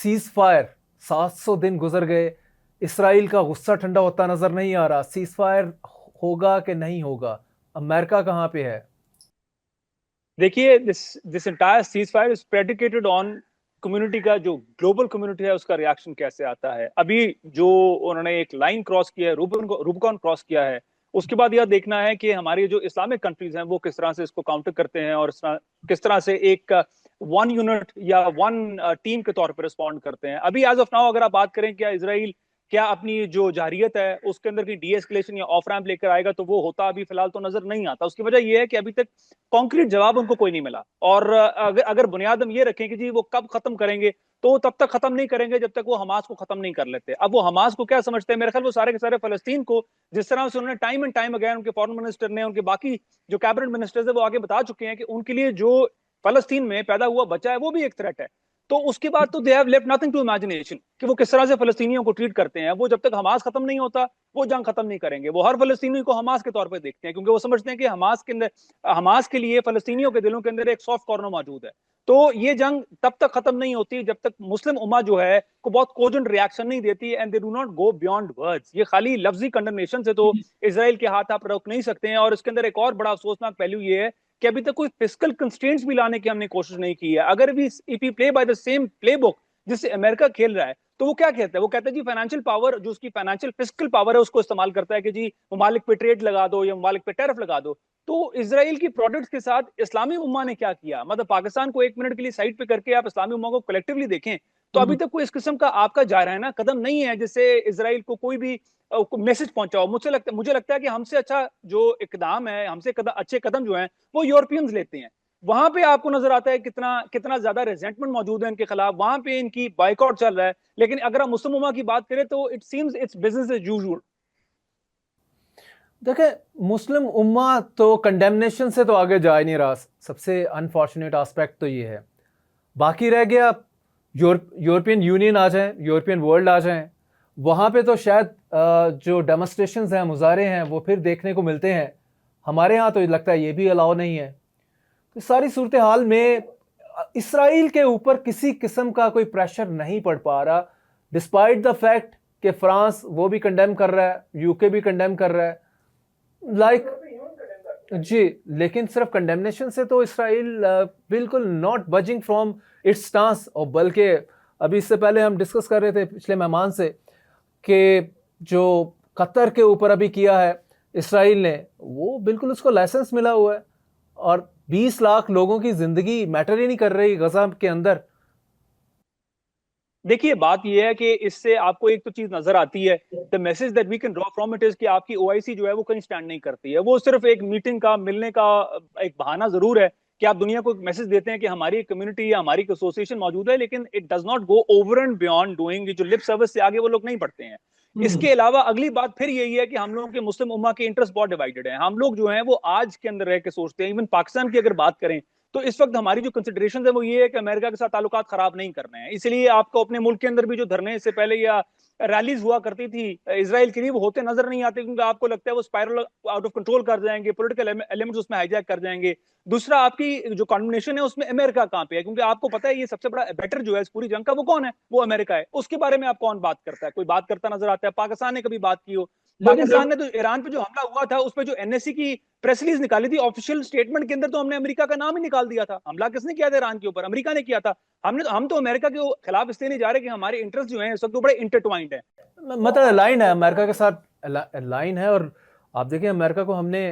Cease fire, 700 दिन गुजर गए, इसराइल का गुस्सा ठंडा होता नजर नहीं आ रहा। सीज फायर होगा कि नहीं होगा? अमेरिका कहाँ पे है? देखिए, this entire cease fire is predicated on community का, जो ग्लोबल कम्युनिटी है उसका रिएक्शन कैसे आता है। अभी जो उन्होंने एक लाइन क्रॉस किया है, रूबिकॉन क्रॉस किया है, उसके बाद यह देखना है कि हमारी जो इस्लामिक कंट्रीज हैं वो किस तरह से इसको काउंटर करते हैं और किस तरह से एक वन यूनिट या वन टीम के तौर पर रिस्पॉन्ड करते हैं। अभी एज ऑफ नाउ अगर आप बात करें क्या इसराइल क्या अपनी जो जारियत है उसके अंदर की डी एस्केलेशन या ऑफ रैंप लेकर आएगा, तो वो होता अभी फिलहाल तो नजर नहीं आता। उसकी वजह यह है कि अभी तक कॉन्क्रीट जवाब उनको कोई नहीं मिला। और अगर बुनियाद हम ये रखें कि जी वो कब खत्म करेंगे, तो वो तब तक खत्म नहीं करेंगे जब तक वो हमास को खत्म नहीं कर लेते। अब वो हमास को क्या समझते हैं, मेरे ख्याल वो सारे के सारे फलस्तीन को, जिस तरह से उन्होंने टाइम एंड टाइम अगेन उनके फॉरेन मिनिस्टर ने, उनके बाकी जो कैबिनेट मिनिस्टर्स है वो आगे बता चुके हैं कि उनके लिए जो फलस्तीन में पैदा हुआ बच्चा है वो भी एक थ्रेट है। तो उसके बाद तो they have left nothing to imagination कि वो किस तरह से फलस्तीनियों को ट्रीट करते हैं। वो जब तक हमास खत्म नहीं होता वो जंग खत्म नहीं करेंगे। वो हर फलस्तीनी को हमास के तौर पर देखते हैं, क्योंकि वो समझते हैं कि हमास के अंदर, हमास के लिए फलस्तीनियों के दिलों के अंदर एक सॉफ्ट कॉर्नर मौजूद है। तो ये जंग तब तक खत्म नहीं होती जब तक मुस्लिम उम्मा जो है को बहुत कोजेंट रिएक्शन नहीं देती, and they do not go beyond words. ये खाली लफ्जी कंडेमनेशन से तो इसराइल के हाथ आप रोक नहीं सकते हैं। और इसके अंदर एक और बड़ा अफसोसनाक पहलू ये है कि अभी तक कोई फिस्कल कंस्ट्रेंट्स भी लाने की हमने कोशिश नहीं की है। अगर भी if we play by the same playbook जिससे अमेरिका खेल रहा है, तो वो क्या कहता है, वो कहता है जी फाइनेंशियल पावर, जो उसकी फाइनेंशियल फिस्कल पावर है उसको इस्तेमाल करता है कि जी ममालिक पे ट्रेड लगा दो या ममालिक पे टैरिफ लगा दो। तो इसराइल की प्रोडक्ट्स के साथ इस्लामी उम्मा ने क्या किया, मतलब पाकिस्तान को एक मिनट के लिए साइड पे करके आप इस्लामी उम्मा को कलेक्टिवली देखें, तो अभी तक कोई इस किस्म का आपका जारहाना कदम नहीं है जिससे इसराइल को कोई भी मैसेज पहुंचा हो। मुझे लगता है कि हमसे अच्छा जो इकदाम है, हमसे अच्छे कदम जो हैं वो यूरोपियंस लेते हैं। वहां पे आपको नजर आता है कितना कितना ज्यादा रेजेंटमेंट मौजूद है इनके खिलाफ, वहां पे इनकी बाइकआउट चल रहा है। लेकिन अगर हम मुस्लिम उम्मा की बात करें तो it seems it's business as usual. देखें, मुस्लिम उम्मा तो कंडेमनेशन से तो आगे जा ही नहीं रहा। सबसे अनफॉर्चुनेट एस्पेक्ट तो ये है। बाकी रह गया यूरोपियन यूनियन आ जाए, यूरोपियन वर्ल्ड आ जाए, वहाँ पे तो शायद जो डेमोस्ट्रेशंस हैं, मुजाहरे हैं, वो फिर देखने को मिलते हैं। हमारे यहाँ तो लगता है ये भी अलाउ नहीं है। तो सारी सूरत हाल में इसराइल के ऊपर किसी किस्म का कोई प्रेशर नहीं पड़ पा रहा, डिस्पाइट द फैक्ट कि फ्रांस वो भी कंडेम कर रहा है, यूके भी कंडेम कर रहा है, जी। लेकिन सिर्फ कंडेमनेशन से तो इसराइल बिल्कुल not buzzing from its stance. और बल्कि अभी इससे पहले हम डिस्कस कर रहे थे पिछले मेहमान से कि जो कतर के ऊपर अभी किया है इसराइल ने, वो बिल्कुल उसको लाइसेंस मिला हुआ है। और 20 लाख लोगों की जिंदगी मैटर ही नहीं कर रही गजा के अंदर। देखिए, बात यह है कि इससे आपको एक तो चीज नजर आती है, the message that we can draw from it is कि आपकी ओआईसी जो है वो कहीं स्टैंड नहीं करती है। वो सिर्फ एक मीटिंग का, मिलने का एक बहाना जरूर है कि आप दुनिया को एक मैसेज देते हैं कि हमारी एक कम्युनिटी या हमारी एक एसोसिएशन मौजूद है, लेकिन it does not go over and beyond doing. जो लिप सर्विस से आगे वो लोग नहीं बढ़ते हैं। इसके अलावा अगली बात फिर यही है कि हम लोगों के मुस्लिम उम्मा के इंटरेस्ट बहुत डिवाइडेड है। हम लोग जो है वो आज के अंदर रह के सोचते हैं, इवन पाकिस्तान की अगर बात करें तो इस वक्त हमारी जो कंसिडरेशन है वो ये है कि अमेरिका के साथ ताल्लुकात खराब नहीं करने हैं। इसलिए आपको अपने मुल्क के अंदर भी जो धरने इससे पहले या रैलीज हुआ करती थी इसराइल के लिए, वो होते नजर नहीं आते, क्योंकि आपको लगता है वो स्पाइरल आउट ऑफ कंट्रोल कर जाएंगे, पॉलिटिकल एलिमेंट्स उसमें हाईजैक कर जाएंगे। दूसरा, आपकी जो कॉन्डमनेशन है उसमें अमेरिका कहाँ पे है, क्योंकि आपको पता है ये सबसे बड़ा बेटर जो है इस पूरी जंग का वो कौन है, वो अमेरिका है। उसके बारे में आप कौन बात करता है? कोई बात करता नजर आता है? पाकिस्तान ने कभी बात की हो? पाकिस्तान ने तो ईरान पे जो हमला हुआ था उस पे जो एनएससी की प्रेस रिलीज निकाली थी, ऑफिशियल स्टेटमेंट के अंदर तो हमने अमेरिका का नाम ही निकाल दिया था। हमला किसने किया था ईरान के ऊपर? अमेरिका ने किया था। हम तो अमेरिका के खिलाफ इसलिए नहीं जा रहे कि हमारे इंटरेस्ट जो हैं इस वक्त तो बड़े इंटरट्वाइंड है, मतलब लाइन है अमेरिका के साथ, लाइन है। और आप देखें, अमेरिका को हमने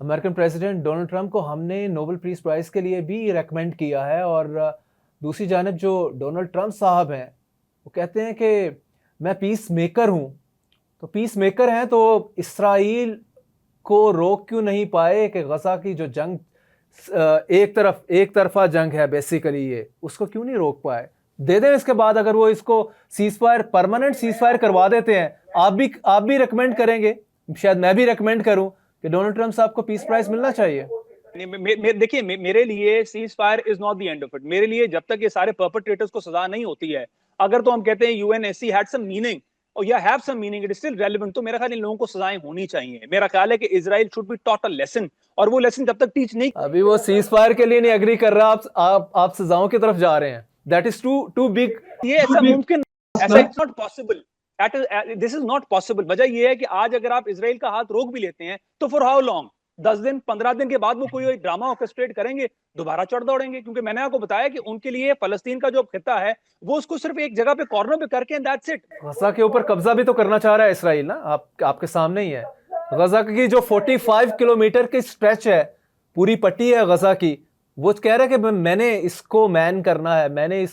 अमेरिकन प्रेसिडेंट डोनाल्ड ट्रंप को हमने नोबेल पीस प्राइज के लिए भी रेकमेंड किया है। और दूसरी जानब जो डोनाल्ड ट्रंप साहब हैं वो कहते हैं कि मैं पीस मेकर हूँ। तो पीस मेकर हैं तो इसराइल को रोक क्यों नहीं पाए कि गजा की जो जंग एक तरफा जंग है बेसिकली, ये उसको क्यों नहीं रोक पाए? दे दें इसके बाद अगर वो इसको सीजफायर, परमानेंट सीजफायर करवा देते हैं। आप भी रेकमेंड करेंगे, शायद मैं भी रेकमेंड करूं कि डोनाल्ड ट्रंप साहब को पीस प्राइज मिलना चाहिए। देखिए, मेरे लिए cease fire is not the end of it. मेरे लिए जब तक ये सारे परपेट्रेटर्स को सजा नहीं होती है, अगर तो हम कहते हैं यूएनएससी हैड सम मीनिंग और या have some meaning, it is still relevant, तो मेरा ख्याल इन लोगों को सजाएं होनी चाहिए। मेरा ख्याल है कि Israel should be taught a lesson, और वो लेसन जब तक टीच नहीं, अभी वो सीज फायर के लिए नहीं एग्री कर रहा, आप सजाओं की तरफ जा रहे हैं। that is too big. یہ ایسا ممکن ایسا it's not possible. This is not possible. وجہ یہ ہے کہ آج اگر آپ اسرائیل کا ہاتھ روک بھی لیتے ہیں تو for how long? 10 دن 15 دن کے بعد وہ کوئی ڈرامہ آرکسٹریٹ کریں گے, دوبارہ چڑھ دوڑیں گے, کیونکہ میں نے آپ کو بتایا کہ ان کے لیے فلسطین کا جو خطہ ہے وہ اس کو صرف ایک جگہ پہ کارنر پہ کر کے that's it. غزہ کے اوپر قبضہ بھی تو کرنا چاہ رہا ہے اسرائیل نا, آپ کے سامنے ہی ہے. غزہ کی جو 45 کلومیٹر کی اسٹریچ ہے, پوری پٹی ہے غزہ کی, وہ کہہ رہا ہے کہ میں نے اس کو مین کرنا ہے, میں نے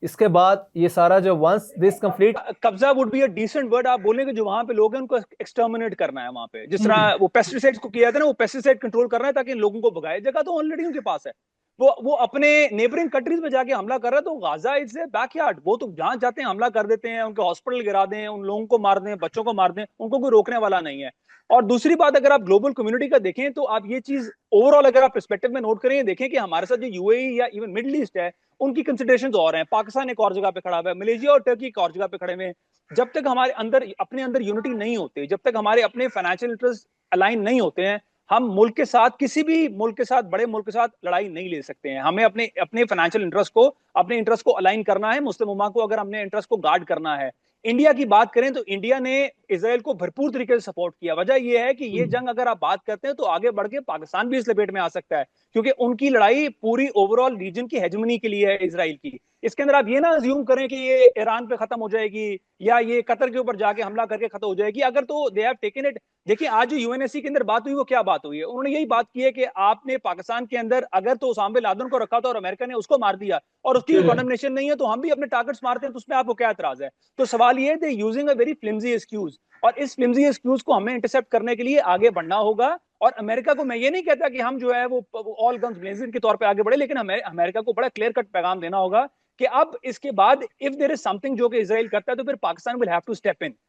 اس کے بعد یہ سارا جو once this complete. قبضہ would be a decent word. آپ بولیں کہ جو وہاں پہ لوگ ہیں ان کو ایکسٹرمنیٹ کرنا ہے وہاں پہ, جس طرح وہ پیسٹیسائڈز کو کیا تھا نا, وہ پیسٹیسائڈ کنٹرول کرنا ہے تاکہ ان لوگوں کو بھگائے. جگہ تو آلریڈی ان کے پاس ہے, وہ اپنے نیبرنگ کنٹریز میں جا کے حملہ کر رہا ہے. تو غازہ از اے بیک یارڈ, وہ تو جہاں جاتے ہیں حملہ کر دیتے ہیں, ان کے ہاسپٹل گرا دیں, ان لوگوں کو مار دیں, بچوں کو مار دیں, ان کو کوئی روکنے والا نہیں ہے. اور دوسری بات, اگر آپ گلوبل کمیونٹی کا دیکھیں تو آپ یہ چیز اوور آل اگر آپ پرسپیکٹو میں نوٹ کریں, دیکھیں کہ ہمارے ساتھ جو یو اے ای یا ایون مڈل ایسٹ ہے ان کی کنسیڈریشنز اور ہیں. پاکستان ایک اور جگہ پہ کھڑا ہوا ہے, ملیشیا اور ٹرکی ایک اور جگہ پہ کھڑے ہوئے ہیں. جب تک ہمارے اندر اپنے اندر یونٹی نہیں ہوتی, جب تک ہمارے اپنے فائنینشیل انٹرسٹ الائن نہیں ہوتے ہیں, ہم ملک کے ساتھ, کسی بھی ملک کے ساتھ, بڑے ملک کے ساتھ لڑائی نہیں لے سکتے ہیں. ہمیں اپنے فائنینشیل انٹرسٹ کو, اپنے انٹرسٹ کو الائن کرنا ہے مسلم امہ کو, اگر ہم نے انٹرسٹ کو گارڈ کرنا ہے. انڈیا کی بات کریں تو انڈیا نے اسرائیل کو بھرپور طریقے سے سپورٹ کیا. وجہ یہ ہے کہ یہ جنگ اگر آپ بات کرتے ہیں تو آگے بڑھ کے پاکستان بھی اس لپیٹ میں آ سکتا ہے, کیونکہ ان کی لڑائی پوری اوور آل ریجن کی ہیجمنی کے لیے ہے اسرائیل کی. اس کے اندر آپ یہ نہ ازیوم کریں کہ یہ ایران پہ ختم ہو جائے گی یا یہ قطر کے اوپر جا کے حملہ کر کے ختم ہو جائے گی. اگر تو دے ہیو ٹیکن اٹ. دیکھیں آج جو یو این ایس سی کے اندر بات ہوئی وہ کیا بات ہوئی ہے, انہوں نے یہی بات کی ہے کہ آپ نے پاکستان کے اندر اگر تو اسامہ بن لادن کو رکھا تھا اور امریکہ نے اس کو مار دیا اور اس کی کنڈمنیشن نہیں ہے تو ہم بھی اپنے ٹارگٹس مارتے ہیں, تو اس میں آپ کو کیا اعتراض ہے؟ تو سوال یہ ہے دے یوزنگ اے ویری فلمزی ایکسکیوز, اور اس فلمزی ایکسکیوز کو ہمیں انٹرسپٹ کرنے کے لیے آگے بڑھنا ہوگا. اور امریکہ کو میں یہ نہیں کہتا کہ ہم جو ہے وہ آل گنز بلیزنگ کے طور پہ آگے بڑھے, لیکن ہمیں امریکہ کو بڑا کلیئر کٹ پیغام دینا ہوگا کہ اب اس کے بعد if there is something جو کہ اسرائیل کرتا ہے تو پھر Pakistan will have to step in.